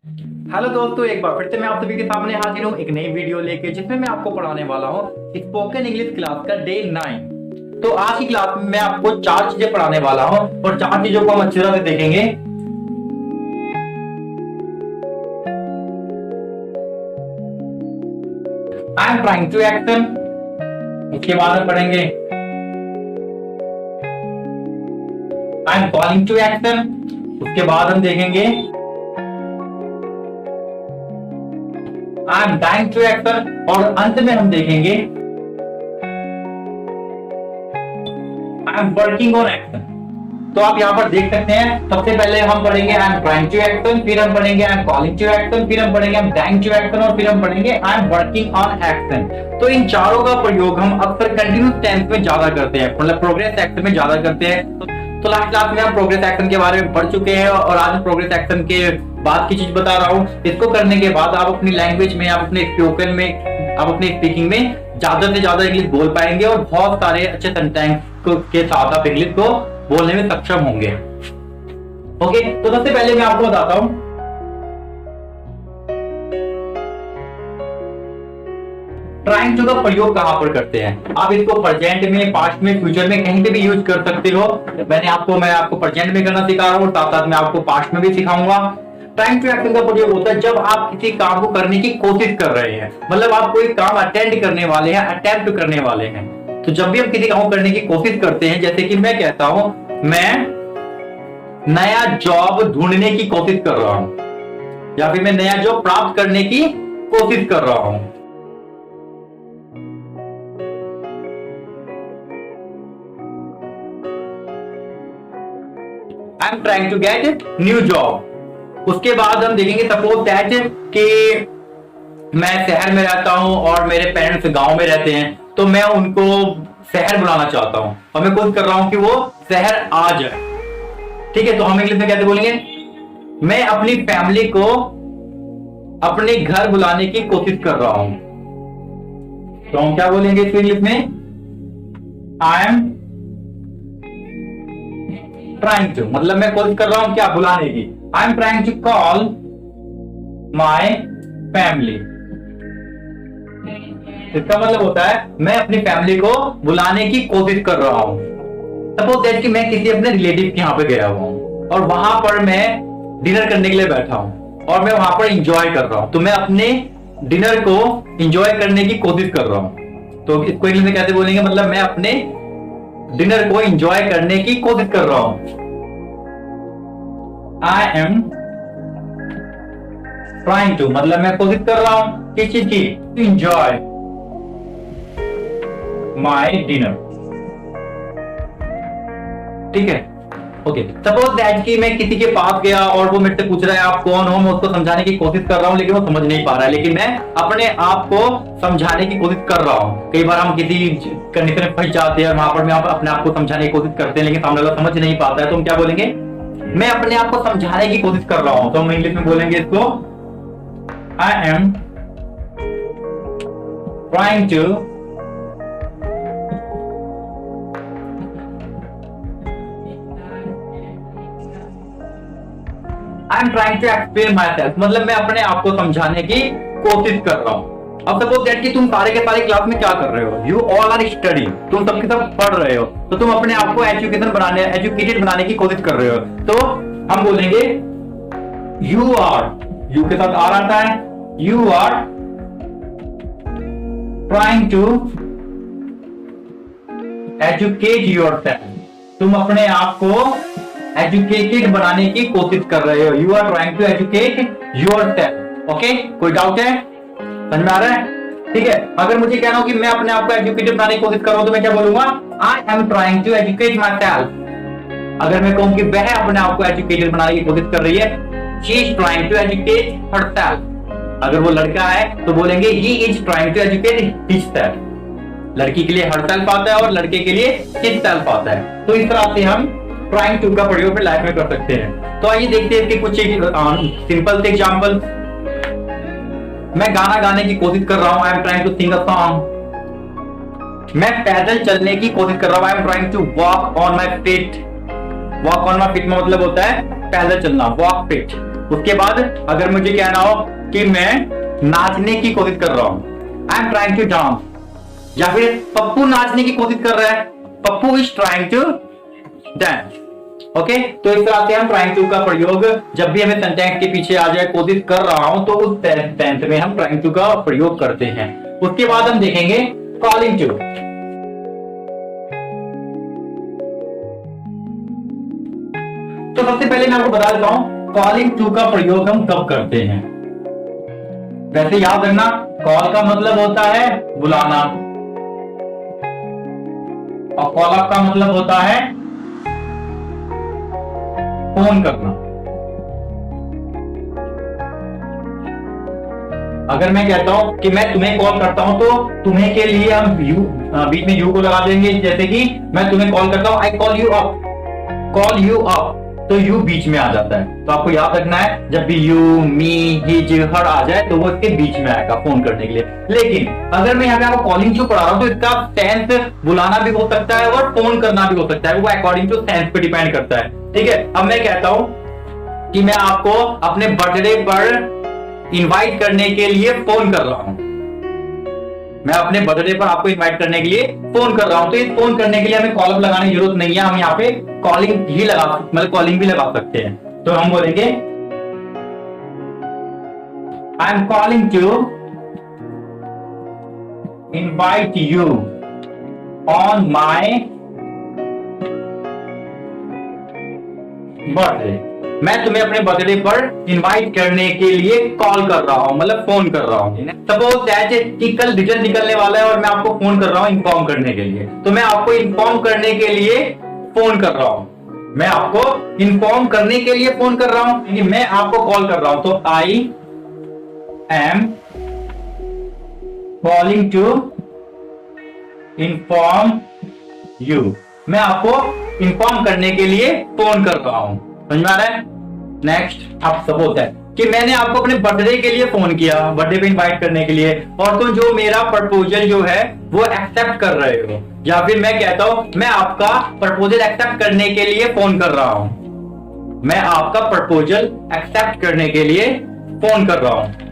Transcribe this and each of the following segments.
Hello दोस्तों, एक बार फिर से मैं आप सभी के सामने हाजिर हूँ एक नई वीडियो लेके, जिसमें मैं आपको पढ़ाने वाला हूँ स्पोकन इंग्लिश क्लास का डे 9। तो आज की क्लास में मैं आपको 4 चीजें पढ़ाने वाला हूँ और 4 चीजों को हम अच्छी तरह से देखेंगे। I am trying to action, इसके बाद हम पढ़ेंगे I am calling to action, उसके बाद हम देखेंगे I am dying to action और अंत में हम देखेंगे I am working on action. तो आप यहाँ पर देख सकते हैं, सबसे पहले हम पढ़ेंगे I am trying to action, फिर हम पढ़ेंगे I am calling to action, फिर हम पढ़ेंगे I am dying to action और फिर हम पढ़ेंगे I am working on action. तो इन चारों का प्रयोग हम अक्सर कंटिन्यूस टेंस में ज्यादा करते हैं, मतलब प्रोग्रेस एक्शन में ज्यादा करते हैं। तो लास्ट क्लास में हम प्रोग्रेस एक्शन के बारे में पढ़ चुके हैं और आज प्रोग्रेस एक्शन के बाद की चीज बता रहा हूँ। इसको करने के बाद आप अपनी लैंग्वेज में, आप अपने स्पोकन में, आप अपने स्पीकिंग में ज्यादा से ज्यादा इंग्लिश बोल पाएंगे और बहुत सारे अच्छे सेंटेंस के साथ आप इंग्लिश को बोलने में सक्षम होंगे। ओके, तो सबसे पहले मैं आपको बताता हूं ट्राइंग टू का प्रयोग कहां पर करते हैं। आप इसको प्रेजेंट में, पास्ट में, फ्यूचर में कहीं पे भी यूज कर सकते हो। मैं आपको प्रेजेंट में करना सिखा रहा हूं और साथ साथ मैं आपको पास्ट में भी सिखाऊंगा। ट्राइंग टू एक्शन का प्रयोग होता है जब आप किसी काम को करने की कोशिश कर रहे हैं, मतलब आप कोई काम अटेंड करने वाले हैं, अटेम्प्ट करने वाले हैं। तो जब भी हम किसी काम को करने की कोशिश करते हैं, जैसे कि मैं कहता हूं मैं नया जॉब ढूंढने की कोशिश कर रहा हूं या फिर मैं नया जॉब प्राप्त करने की कोशिश कर रहा हूं। I am trying to get new job. उसके बाद हम देखेंगे सपोज दैट कि मैं शहर में रहता हूं और मेरे पेरेंट्स गांव में रहते हैं, तो मैं उनको शहर बुलाना चाहता हूं और मैं कोशिश कर रहा हूं कि वो शहर आ जाए। ठीक है, तो हम इंग्लिश में कैसे बोलेंगे? मैं अपनी फैमिली को अपने घर बुलाने की कोशिश कर रहा हूं। तो हम क्या बोलेंगे इसको इंग्लिश में? आई एम ट्राइंग टू, मतलब मैं कोशिश कर रहा हूं क्या? बुलाने की। I am trying to call my family. इसका मतलब होता है मैं अपनी फैमिली को बुलाने की कोशिश कर रहा हूं। सपोज दैट कि मैं किसी अपने रिलेटिव के यहाँ पे गया हुआ हूं और वहां पर मैं डिनर करने के लिए बैठा हूं और मैं वहां पर इंजॉय कर रहा हूं, तो मैं अपने डिनर को इंजॉय करने की कोशिश कर रहा हूं। तो इसको इंग्लिश में कैसे बोलेंगे? मतलब मैं अपने डिनर को इंजॉय करने की कोशिश कर रहा हूं। आई एम ट्राइंग टू, मतलब मैं कोशिश कर रहा हूं किस चीज की? To enjoy my dinner. ठीक है, ओके। सपोज दैट कि मैं किसी के पास गया और वो मेरे से पूछ रहा है आप कौन हो। मैं उसको समझाने की कोशिश कर रहा हूं लेकिन वो समझ नहीं पा रहा है, लेकिन मैं अपने आप को समझाने की कोशिश कर रहा हूं। कई बार हम किसी कंडीशन में फंस जाते हैं, वहां पर मैं अपने आप को समझाने की कोशिश करते हैं लेकिन सामने वाला समझ नहीं पाता है, तो हम क्या बोलेंगे? मैं अपने आप को समझाने की कोशिश कर रहा हूं। तो हम इंग्लिश में बोलेंगे इसको I am trying to I am trying to explain myself, मतलब मैं अपने आप को समझाने की कोशिश कर रहा हूं। अब सपोज दैट कि तुम सारे के सारे क्लास में क्या कर रहे हो? यू ऑल आर स्टडिंग, तुम सबके सब पढ़ रहे हो, तो तुम अपने आप को एजुकेटेड बनाने की कोशिश कर रहे हो। तो हम बोलेंगे यू आर, यू के साथ आर आता है, you are trying to educate yourself, तुम अपने आप को एजुकेटेड बनाने की कोशिश कर रहे हो। You are trying to educate yourself. Okay, कोई डाउट है? समझ में आ रहा है? ठीक है, अगर मुझे कहना हो कि मैं अपने आप को एजुकेटेड बनाने की कोशिश कर रहा हूं तो मैं क्या बोलूंगा? I am trying to educate myself. अगर मैं कहूं कि वह अपने आप को एजुकेटेड बनाने की कोशिश कर रही है, she is trying to educate herself. अगर वो लड़का है तो बोलेंगे he is trying to educate himself. लड़की के लिए हरसेल्फ आता है और लड़के के लिए हिमसेल्फ आता है। तो इस तरह से हम ट्राइंग टू का प्रयोग अपनी लाइफ में कर सकते हैं। तो आइए देखते हैं इसके कुछ सिंपल से एग्जांपल। मैं गाना गाने की कोशिश कर रहा हूं, I am trying to sing a song. मैं पैदल चलने की कोशिश कर रहा हूं, I am trying to walk on my feet. Walk on my feet में मतलब होता है पैदल चलना, वॉक फीट। उसके बाद अगर मुझे कहना हो कि मैं नाचने की कोशिश कर रहा हूं, I am trying to dance, या फिर पप्पू नाचने की कोशिश कर रहा है, Pappu is trying to dance. Okay, तो इस तरह से हम ट्राइंग टू का प्रयोग जब भी हमें सेंटेंस के पीछे आ जाए कोशिश कर रहा हूं तो उस टेंस में हम ट्राइंग टू का प्रयोग करते हैं। उसके बाद हम देखेंगे कॉलिंग टू। तो सबसे पहले मैं आपको बता देता हूं कॉलिंग टू का प्रयोग हम कब करते हैं। वैसे याद रखना, कॉल का मतलब होता है बुलाना और कॉल अप का मतलब होता है फोन करना। अगर मैं कहता हूं कि मैं तुम्हें कॉल करता हूं तो तुम्हें के लिए हम बीच में यू को लगा देंगे। जैसे कि मैं तुम्हें कॉल करता हूं, आई कॉल यू अप, तो यू बीच में आ जाता है। तो आपको याद रखना है जब भी यू, मी, हिज, हर आ जाए तो वो इसके बीच में आएगा फोन करने के लिए। लेकिन अगर मैं यहाँ पे आपको कॉलिंग टू पढ़ा रहा हूं तो इसका टेंस बुलाना भी हो सकता है और फोन करना भी हो सकता है, वो अकॉर्डिंग टू टेंस पे डिपेंड करता है। ठीक है, अब मैं कहता हूं कि मैं आपको अपने बर्थडे पर इनवाइट करने के लिए फोन कर रहा हूं, मैं अपने बर्थडे पर आपको इनवाइट करने के लिए फोन कर रहा हूं। तो इस फोन करने के लिए हमें कॉल अप लगाने की जरूरत नहीं है, हम यहाँ पे कॉलिंग ही लगा, मतलब कॉलिंग भी लगा सकते हैं। तो हम बोलेंगे I am calling to invite you on my birthday, मैं तुम्हें अपने बर्थडे पर इनवाइट करने के लिए कॉल कर रहा हूं, मतलब फोन कर रहा हूं। सपोज दैट कि कल रिजल्ट निकलने वाला है और मैं आपको फोन कर रहा हूं इन्फॉर्म करने के लिए, तो मैं आपको इन्फॉर्म करने के लिए फोन कर रहा हूं, मैं आपको इन्फॉर्म करने के लिए फोन कर रहा हूं, मैं आपको कॉल कर रहा हूं। तो I am calling to inform you, मैं आपको इन्फॉर्म करने के लिए फोन कर रहा हूं। समझ में आ रहा है? नेक्स्ट, अब सपोज है कि मैंने आपको अपने बर्थडे के लिए फोन किया, बर्थडे पे इनवाइट करने के लिए, और तुम जो मेरा प्रपोजल जो है वो एक्सेप्ट कर रहे हो, या फिर मैं कहता हूं मैं आपका प्रपोजल एक्सेप्ट करने के लिए फोन कर रहा हूं, मैं आपका प्रपोजल एक्सेप्ट करने के लिए फोन कर रहा हूं।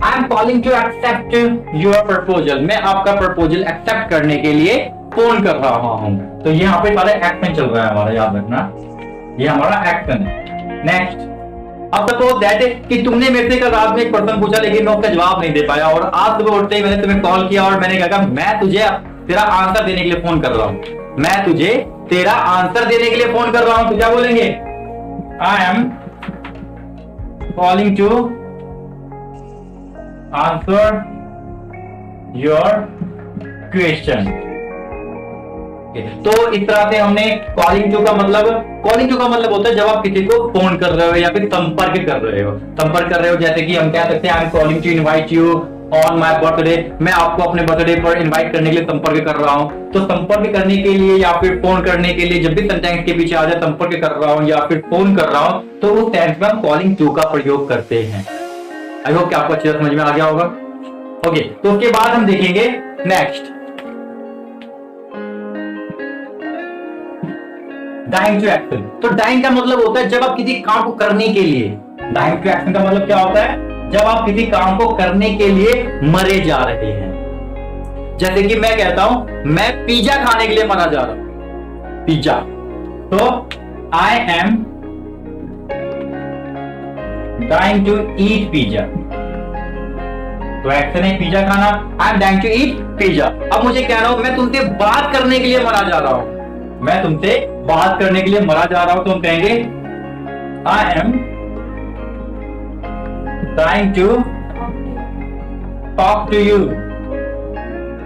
I am calling to accept your proposal, मैं आपका प्रपोजल एक्सेप्ट करने के लिए फोन कर रहा हूं। तो ये यहाँ पे सारे एक्शन चल रहा है हमारा, याद रखना ये हमारा एक्शन है। नेक्स्ट, अब सपोज दैट कि तुमने मेरे से कल रात में एक प्रश्न पूछा लेकिन मैं उसका जवाब नहीं दे पाया, और आज सुबह उठते ही मैंने तुम्हें कॉल किया और मैंने कहा मैं तुझे तेरा आंसर देने के लिए फोन कर रहा हूं, मैं तुझे तेरा आंसर देने के लिए फोन कर रहा हूं। तो क्या बोलेंगे? I am calling to answer your question. तो इस तरह से हमने कॉलिंग टू का मतलब होता है जब आप किसी को फोन कर रहे हो या फिर संपर्क कर रहे हो। जैसे कि हम कह सकते हैं I am calling to invite you on my birthday, मैं आपको अपने बर्थडे पर इनवाइट करने के लिए संपर्क कर रहा हूं। तो संपर्क करने के लिए या फिर फोन करने के लिए जब भी सेंटेंस के पीछे आ जाए संपर्क कर रहा हूं या फिर फोन कर रहा हूं, तो उस टेंस में हम कॉलिंग टू का प्रयोग करते हैं। आई होप कि आपको अच्छी तरह समझ में आ गया होगा। ओके, तो उसके बाद हम देखेंगे नेक्स्ट डाइंग टू एक्शन। तो डाइंग का मतलब होता है जब आप किसी काम को करने के लिए, डाइंग टू एक्शन का मतलब क्या होता है? जब आप किसी काम को करने के लिए मरे जा रहे हैं। जैसे कि मैं कहता हूं मैं पिज्जा खाने के लिए मरा जा रहा हूं, पिज्जा। तो I am dying to eat pizza, तो एक्शन है पिज्जा खाना, I am dying to eat pizza. अब मुझे कहना हो मैं तुमसे बात करने के लिए मरा जा रहा हूं, मैं तुमसे बात करने के लिए मरा जा रहा हूं, तो हम कहेंगे I am trying to talk to you,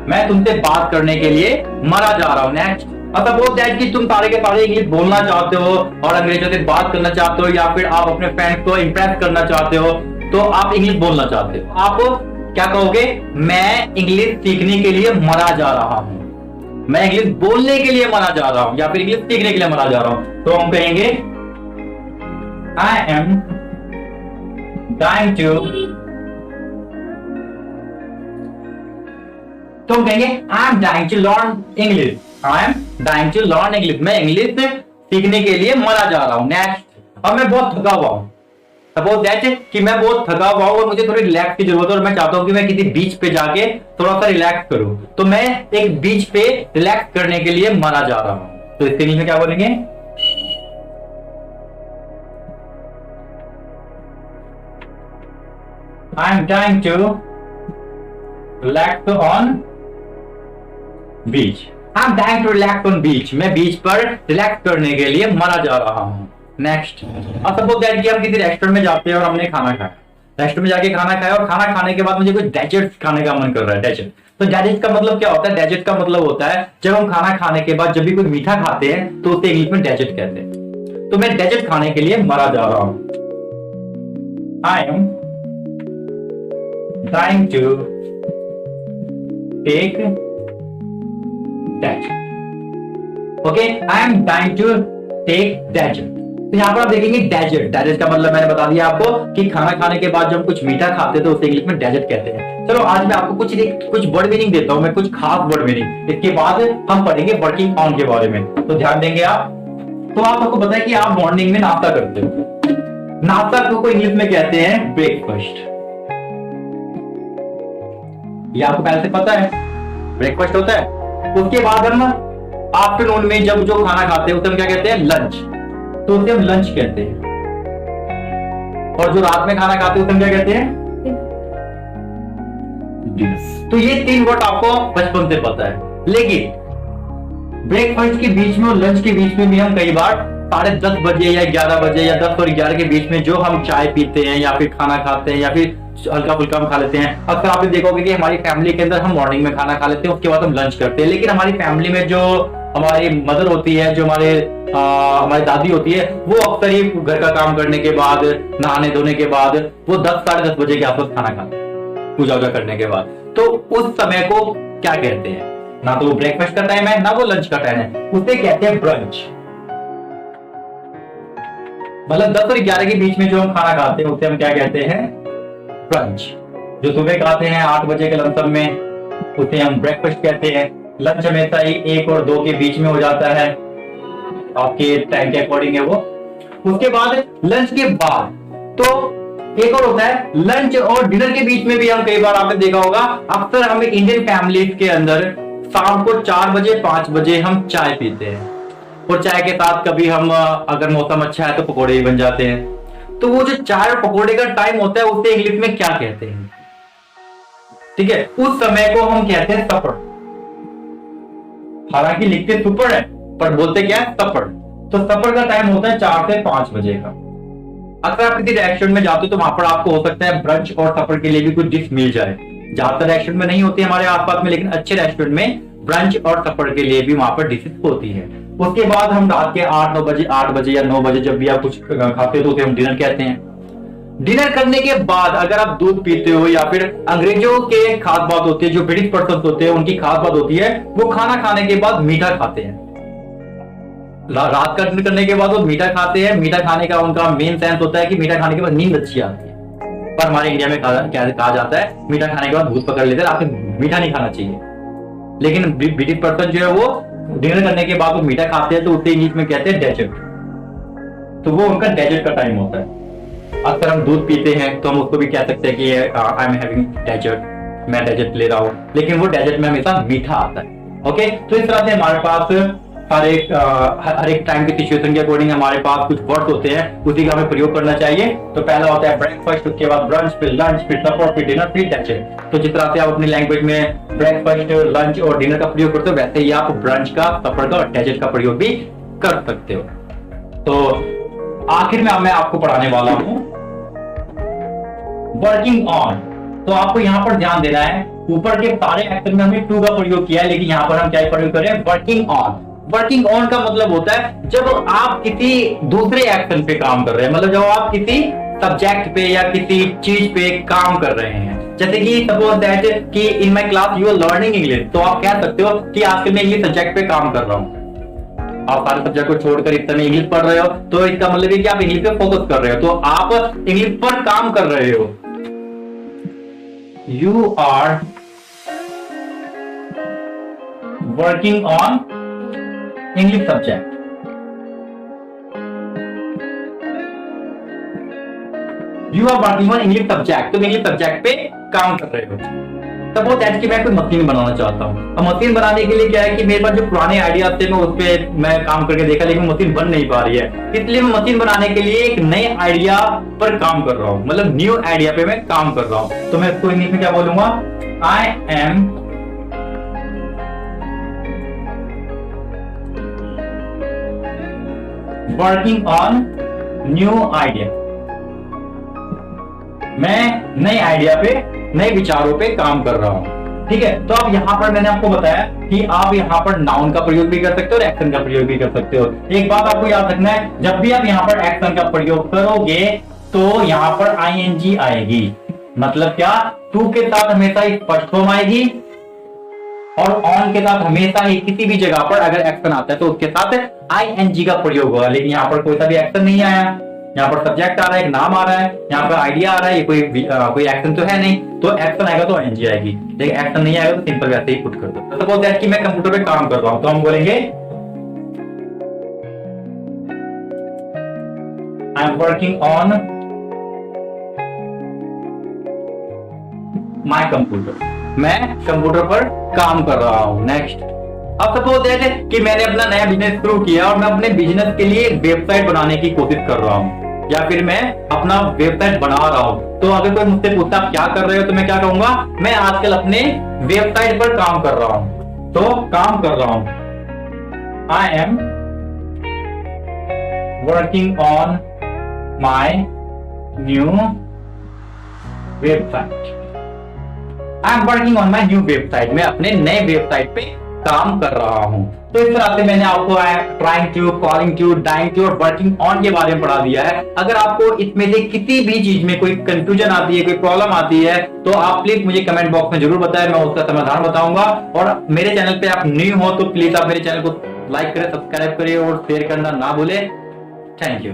मैं तुमसे बात करने के लिए मरा जा रहा हूं। नेक्स्ट, अब सपोज दैट कि तुम सारे के सारे इंग्लिश बोलना चाहते हो और अंग्रेजों से बात करना चाहते हो, या फिर आप अपने फ्रेंड्स को इंप्रेस करना चाहते हो, तो आप इंग्लिश बोलना चाहते हो, आप क्या कहोगे? मैं इंग्लिश सीखने के लिए मरा जा रहा हूं, मैं इंग्लिश बोलने के लिए मरा जा रहा हूं, या फिर इंग्लिश सीखने के लिए मरा जा रहा हूं। तो हम कहेंगे आई एम ट्राइंग टू तो हम कहेंगे I am dying to learn English, I am dying to learn English, मैं इंग्लिश सीखने के लिए मरा जा रहा हूं। नेक्स्ट, अब मैं बहुत थका हुआ हूं, सपोज दैट कि मैं बहुत थका हुआ हूं और मुझे थोड़ी रिलैक्स की जरूरत है और मैं चाहता हूं कि मैं किसी बीच पे जाके थोड़ा सा रिलैक्स करूं, तो मैं एक बीच पे रिलैक्स करने के लिए मरा जा रहा हूं, तो इसके इंग्लिश में क्या बोलेंगे? I am trying to relax on beach, I am trying to relax on beach, मैं बीच पर रिलैक्स करने के लिए मरा जा रहा हूं। नेक्स्ट, अब सपोज दैट कि हम किसी रेस्टोरेंट में जाते हैं और हमने खाना खाया, रेस्टोरेंट में जाके खाना खाया और खाना खाने के बाद मुझे कुछ डेजर्ट खाने का मन कर रहा है। डेजर्ट, तो डेजर्ट का मतलब क्या होता है? डेजर्ट का मतलब होता है जब हम खाना खाने के बाद जब भी कोई मीठा खाते हैं तो उसे इंग्लिश में डेजर्ट कहते हैं। तो मैं डेजर्ट खाने के लिए मरा जा रहा हूं, I am trying to take dessert. Okay, I am trying to take dessert. तो यहाँ पर आप देखेंगे डेजर्ट, डेजर्ट का मतलब मैंने बता दिया आपको कि खाना खाने के बाद जब कुछ मीठा खाते हैं तो उसे इंग्लिश में डेजर्ट कहते हैं। चलो आज मैं आपको कुछ वर्ड मीनिंग देता हूं, मैं कुछ खास वर्ड मीनिंग, इसके बाद हम पढ़ेंगे वर्किंग ऑन के बारे में, तो ध्यान देंगे आप। तो आपको पता है कि आप मॉर्निंग में नाश्ता करते हो, नाश्ता को इंग्लिश में कहते हैं ब्रेकफास्ट, ये आपको पहले से पता है, ब्रेकफास्ट होता है। उसके बाद हम आफ्टरनून में जब जो खाना खाते हैं उसे हम क्या कहते हैं? लंच, तो उसे हम लंच कहते हैं। और जो रात में खाना खाते हैं उसे हम क्या कहते हैं? डिनर। तो ये तीन वर्ड आपको बचपन से पता है, लेकिन ब्रेकफास्ट के बीच में और लंच के बीच में भी हम कई बार 10:30 बजे या 11 बजे या 10 और 11 के बीच में जो हम चाय पीते हैं या फिर खाना खाते हैं या फिर हल्का फुल्का हम खा लेते हैं। अक्सर आपने देखोगे कि हमारी फैमिली के अंदर हम मॉर्निंग में खाना खा लेते हैं, उसके बाद हम लंच करते हैं, लेकिन हमारी फैमिली में जो हमारी मदर होती है, जो हमारी दादी होती है, वो अक्सर ही घर का काम करने के बाद, नहाने धोने के बाद वो 10 साढ़े 10 बजे के आसपास खाना खाते हैं, पूजा वूजा करने के बाद। तो उस समय को क्या कहते हैं? ना तो वो ब्रेकफास्ट का टाइम है, ना वो लंच का टाइम है, उसे कहते हैं ब्रंच। मतलब 10 और 11 के बीच में जो हम खाना खाते हैं उसे हम क्या कहते हैं? ब्रंच। जो सुबह खाते हैं 8 बजे के लमसम में उसे हम ब्रेकफास्ट कहते हैं। लंच हमेशा ही 1 और 2 के बीच में हो जाता है, आपके टाइम के अकॉर्डिंग है वो। उसके बाद लंच के बाद तो एक और होता है लंच और डिनर के बीच में भी हम कई बार आपने देखा होगा, अक्सर हम इंडियन फैमिलीज के अंदर शाम को 4 बजे 5 बजे हम चाय पीते हैं, और चाय के साथ कभी हम अगर मौसम अच्छा है तो पकौड़े भी बन जाते हैं। तो वो जो चाय और पकौड़े का टाइम होता है उसे इंग्लिश में क्या कहते हैं? ठीक है, उस समय को हम कहते हैं सपर। हालांकि लिखते सुपर है पर बोलते क्या है? सपर। तो सपर का टाइम होता है 4 से 5 बजे का। अगर आप किसी रेस्टोरेंट में जाते हो तो वहां पर आपको हो सकता है ब्रंच और सपर के लिए भी कुछ डिश मिल जाए। ज्यादातर रेस्टोरेंट में नहीं होती हमारे आसपास में, लेकिन अच्छे रेस्टोरेंट में ब्रंच और सपर के लिए भी वहां पर डिशेस होती है। उसके बाद हम रात के 8 बजे या 9 बजे जब भी आप कुछ खाते हो तो उसे हम डिनर कहते हैं। डिनर करने के बाद अगर आप दूध पीते हो, या फिर अंग्रेजों के खास बात होती है, जो ब्रिटिश पर्सन होते हैं उनकी खास बात होती है, वो खाना खाने के बाद मीठा खाते हैं। रात का डिनर करने के बाद वो मीठा खाते हैं। मीठा खाने का उनका मेन सेंस होता है कि मीठा खाने के बाद नींद अच्छी आती है, पर हमारे इंडिया में कहा जाता है मीठा खाने के बाद भूत पकड़ लेते हैं, रात में मीठा नहीं खाना चाहिए। लेकिन ब्रिटिश पर्सन जो है वो डिनर करने के बाद वो मीठा खाते हैं, तो उसे इंग्लिश में कहते हैं डेजर्ट। तो वो उनका डेजर्ट का टाइम होता है। अगर हम दूध पीते हैं तो हम उसको भी कह सकते हैं कि आई एम हैविंग डेजर्ट, मैं डेजर्ट ले रहा हूं, लेकिन वो डेजर्ट में हमेशा मीठा आता है। ओके, तो इस तरह से हमारे पास हर एक टाइम की सिचुएशन के अकॉर्डिंग हमारे पास कुछ वर्ड्स होते हैं, उसी का हमें प्रयोग करना चाहिए। तो पहला होता है ब्रेकफास्ट, उसके बाद ब्रंच, फिर लंच, फिर सपर, फिर डिनर, फिर डेजर्ट। तो जिस तरह से आप अपनी लैंग्वेज में ब्रेकफास्ट, लंच और डिनर का प्रयोग करते हो, वैसे ही आप ब्रंच का, सपर का और डेजर्ट का प्रयोग भी कर सकते हो। तो आखिर में मैं आपको पढ़ाने वाला हूं वर्किंग ऑन। तो आपको यहां पर ध्यान देना है, ऊपर के सारे एक्शन में हमने टू का प्रयोग किया है, लेकिन यहां पर हम क्या प्रयोग करें? Working on. वर्किंग ऑन का मतलब होता है जब आप किसी दूसरे एक्शन पे काम कर रहे हैं, मतलब जब आप किसी सब्जेक्ट पे या किसी चीज पे काम कर रहे हैं। जैसे कि सपोज दैट कि in my class you are learning English, तो आप कह सकते हो कि आजकल मैं इंग्लिश सब्जेक्ट पे काम कर रहा हूं। आप सारे सब्जेक्ट को छोड़कर इस समय इंग्लिश पढ़ रहे हो, तो इसका मतलब है कि आप इंग्लिश पे फोकस कर रहे हो, तो आप इंग्लिश पर काम कर रहे हो। You are working on English subject. You are working on English subject, तुम इंग्लिश सब्जेक्ट पे काम कर रहे हो। सपोज दैट कि मैं कोई मशीन बनाना चाहता हूँ। अब मशीन बनाने के लिए क्या है कि मेरे पास जो पुराने आइडियाज थे मैं उस पर मैं काम करके देखा, लेकिन मशीन बन नहीं पा रही है। इसलिए मैं मशीन बनाने के लिए एक नए आइडिया पर काम कर रहा हूँ, मतलब न्यू आइडिया पे मैं काम कर रहा हूँ। तो मैं इसको इंग्लिश में क्या बोलूंगा, I am working on new idea. मैं नए आइडिया पे, नए विचारों पे काम कर रहा हूं। ठीक है, तो अब यहां पर मैंने आपको बताया कि आप यहां पर नाउन का प्रयोग भी कर सकते हो और एक्शन का प्रयोग भी कर सकते हो। एक बात आपको याद रखना है, जब भी आप यहां पर एक्शन का प्रयोग करोगे तो यहां पर आईएनजी आएगी। मतलब क्या, टू के साथ हमेशा फर्स्ट फॉर्म आएगी और ऑन के साथ हमेशा ही किसी भी जगह पर अगर एक्शन आता है तो उसके साथ आईएनजी का प्रयोग होगा। लेकिन यहाँ पर कोई सा भी एक्शन नहीं आया, यहाँ पर सब्जेक्ट आ रहा है, एक नाम आ रहा है, यहाँ पर आइडिया आ रहा है, ये कोई एक्शन तो है नहीं, तो एक्शन आएगा तो आईएनजी आएगी। लेकिन एक्शन नहीं आएगा तो सिंपल वैसे ही पुट कर दो। सपोज दैट कि मैं कंप्यूटर पे काम कर रहा हूं, तो हम बोलेंगे I am working on my computer, मैं कंप्यूटर पर काम कर रहा हूं। नेक्स्ट, अब सपोज दैट कि मैंने अपना नया बिजनेस शुरू किया और मैं अपने बिजनेस के लिए वेबसाइट बनाने की कोशिश कर रहा हूं, या फिर मैं अपना वेबसाइट बना रहा हूं। तो अगर कोई मुझसे पूछता आप क्या कर रहे हो, तो मैं क्या कहूंगा, मैं आजकल अपने वेबसाइट पर काम कर रहा हूं। तो काम कर रहा हूं, I am working on my new website. I am working on my new website, मैं अपने नए वेबसाइट पे काम कर रहा हूं। तो इस तरह से मैंने आपको trying to, calling to, dying to और वर्किंग ऑन के बारे में पढ़ा दिया है। अगर आपको इसमें से किसी भी चीज में कोई कंफ्यूजन आती है, कोई प्रॉब्लम आती है, तो आप प्लीज मुझे कमेंट बॉक्स में जरूर बताएं, मैं उसका समाधान बताऊंगा। और मेरे चैनल पे आप न्यू हो तो प्लीज आप मेरे चैनल को लाइक करें, सब्सक्राइब करें और शेयर करना ना भूलें। Thank you.